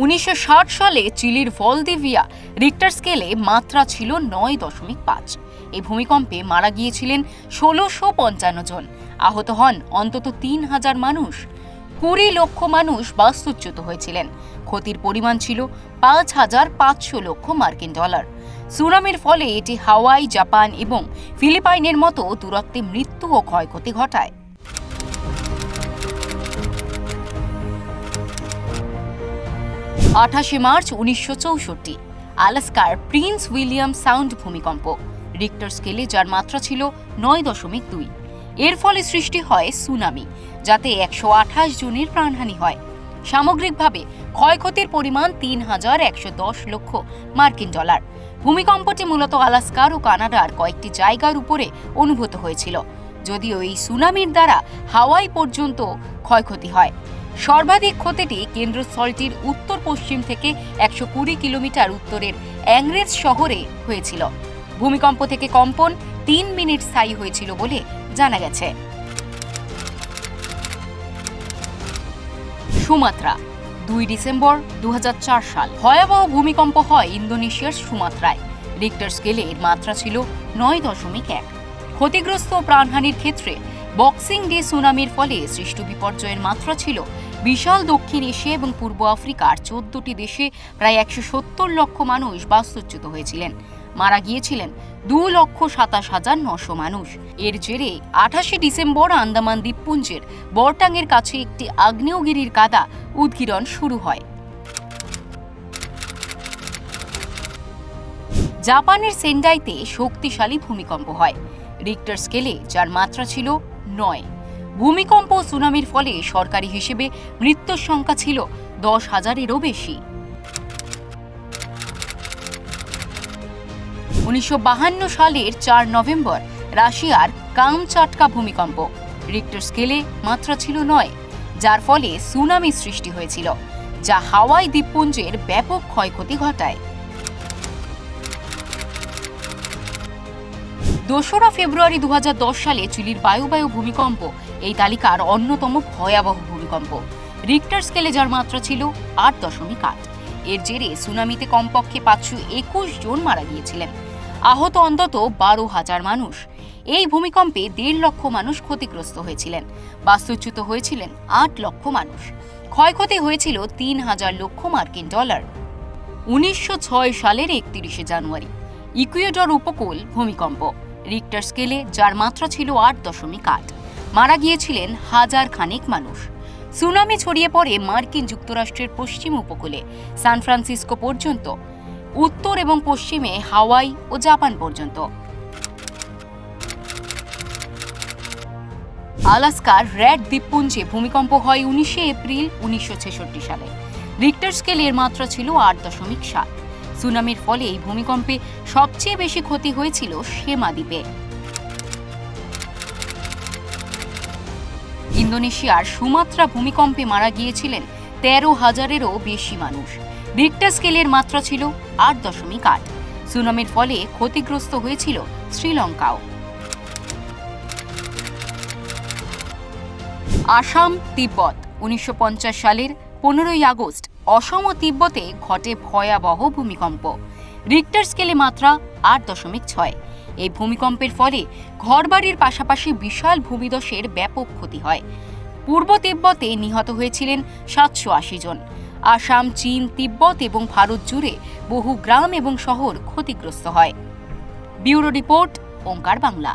1960 সালে চিলির ভলদিভিয়া রিক্টার স্কেলে মাত্রা ছিল 9.5। এই ভূমিকম্পে মারা গিয়েছিলেন 1655 জন, আহত হন অন্তত 3000 মানুষ। 20 লক্ষ মানুষ বাস্তুচ্যুত হয়েছিলেন। ক্ষতির পরিমাণ ছিল 5500 লক্ষ মার্কিন ডলার। সুনামির ফলে এটি হাওয়াই, জাপান এবং ফিলিপাইনের মতো দূরত্বে মৃত্যু ও ক্ষয়ক্ষতি ঘটায়। 28 মার্চ 1964 আলাস্কার প্রিন্স উইলিয়াম সাউন্ড ভূমিকম্প, রিক্টার স্কেলে যার মাত্রা ছিল 9.2। এর ফলে সৃষ্টি হয় সুনামি, যাতে 128 জনের প্রাণহানি হয়। সামগ্রিকভাবে ক্ষয়ক্ষতির পরিমাণ 3110 লক্ষ মার্কিন ডলার। ভূমিকম্পটি মূলত আলাস্কার ও কানাডার কয়েকটি জায়গার উপরে অনুভূত হয়েছিল, যদিও এই সুনামির দ্বারা হাওয়াই পর্যন্ত ক্ষয়ক্ষতি হয়। সর্বাধিক ক্ষতিটি কেন্দ্রস্থলটির উত্তর পশ্চিম থেকে 120 কিলোমিটার উত্তরের অ্যাংরেজ শহরে হয়েছিল। ভূমিকম্প থেকে কম্পন 3 মিনিট স্থায়ী হয়েছিল বলে জানা গেছে। সুমাত্রা, 2 ডিসেম্বর 2004 সাল ভয়াবহ ভূমিকম্প হয় ইন্দোনেশিয়ার সুমাত্রায়। রিক্টার স্কেলে এর মাত্রা ছিল 9.1। ক্ষতিগ্রস্ত ও প্রাণহানির ক্ষেত্রে বক্সিং ডে সুনামির ফলে সৃষ্ট বিপর্যয়ের মাত্রা ছিল বিশাল। দক্ষিণ এশিয়া এবং পূর্ব আফ্রিকার 14টি দেশে প্রায় 170 লক্ষ মানুষ বাস্তুচ্যুত হয়েছিলেন। মারা গিয়েছিলেন 2,27,900 মানুষ। এর জেরে 28 ডিসেম্বর আন্দামান দ্বীপপুঞ্জের বরটাংয়ের কাছে একটি আগ্নেয়গিরির কাদা উদগীরণ শুরু হয়। জাপানের সেন্ডাইতে শক্তিশালী ভূমিকম্প হয়, রিক্টার স্কেলে যার মাত্রা ছিল 9। ভূমিকম্প ও সুনামির ফলে সরকারি হিসেবে মৃত্যুর সংখ্যা ছিল 10,000-এরও বেশি। 1952 সালের 4 নভেম্বর রাশিয়ার কামচাটকা ভূমিকম্প, রিক্টার স্কেলে মাত্রা ছিল 9, যার ফলে সুনামি সৃষ্টি হয়েছিল, যা হাওয়াই দ্বীপপুঞ্জের ব্যাপক ক্ষয়ক্ষতি ঘটায়। 2 ফেব্রুয়ারি 2010 সালে চিলির বায়ু ভূমিকম্প এই তালিকার অন্যতম ভয়াবহ ভূমিকম্প, রিক্টার স্কেলে যার মাত্রা ছিল 8.8। এর জেরে সুনামিতে কমপক্ষে 521 জন মারা গিয়েছিলেন, আহত অন্তত 12,000 মানুষ। এই ভূমিকম্পে 1.5 লক্ষ মানুষ ক্ষতিগ্রস্ত হয়েছিলেন, বাস্তুচ্যুত হয়েছিলেন 8 লক্ষ মানুষ। ক্ষয়ক্ষতি হয়েছিল 3,000 লক্ষ মার্কিন ডলার। 1906 সালের 31 জানুয়ারি ইকুয়েডর উপকূল ভূমিকম্প, রিক্টার স্কেলে যার মাত্রা ছিল 8.8। মারা গিয়েছিলেন হাজার খানেক মানুষ। সুনামি ছড়িয়ে পড়ে মার্কিন যুক্তরাষ্ট্রের পশ্চিম উপকূলে সান ফ্রান্সিসকো পর্যন্ত, উত্তর এবং পশ্চিমে হাওয়াই ও জাপান পর্যন্ত। আলাস্কার র্যাড দ্বীপপুঞ্জে ভূমিকম্প হয় 19 এপ্রিল 1966 সালে। রিক্টার স্কেলের মাত্রা ছিল 8.7। সুনামির ফলে এই ভূমিকম্পে সবচেয়ে বেশি ক্ষতি হয়েছিল সেমা দ্বীপে। ইন্দোনেশিয়ার সুমাত্রা ভূমিকম্পে মারা গিয়েছিলেন 13,000-এরও বেশি মানুষ। রিক্টার স্কেলের মাত্রা ছিল 8.8। সুনামির ফলে ক্ষতিগ্রস্ত হয়েছিল শ্রীলঙ্কাও। আসাম, তিব্বত, 1950 সালের 15 আগস্ট অসম ও তিব্বতে ঘটে ভয়াবহ ভূমিকম্প, রিক্টার স্কেলে মাত্রা 8.6। এই ভূমিকম্পের ফলে ঘরবাড়ির পাশাপাশি বিশাল ভূমিধসের ব্যাপক ক্ষতি হয়। পূর্ব তিব্বতে নিহত হয়েছিলেন 780 জন। আসাম, চীন, তিব্বত এবং ভারত জুড়ে বহু গ্রাম এবং শহর ক্ষতিগ্রস্ত হয়। ব্যুরো রিপোর্ট, ওঙ্কার বাংলা।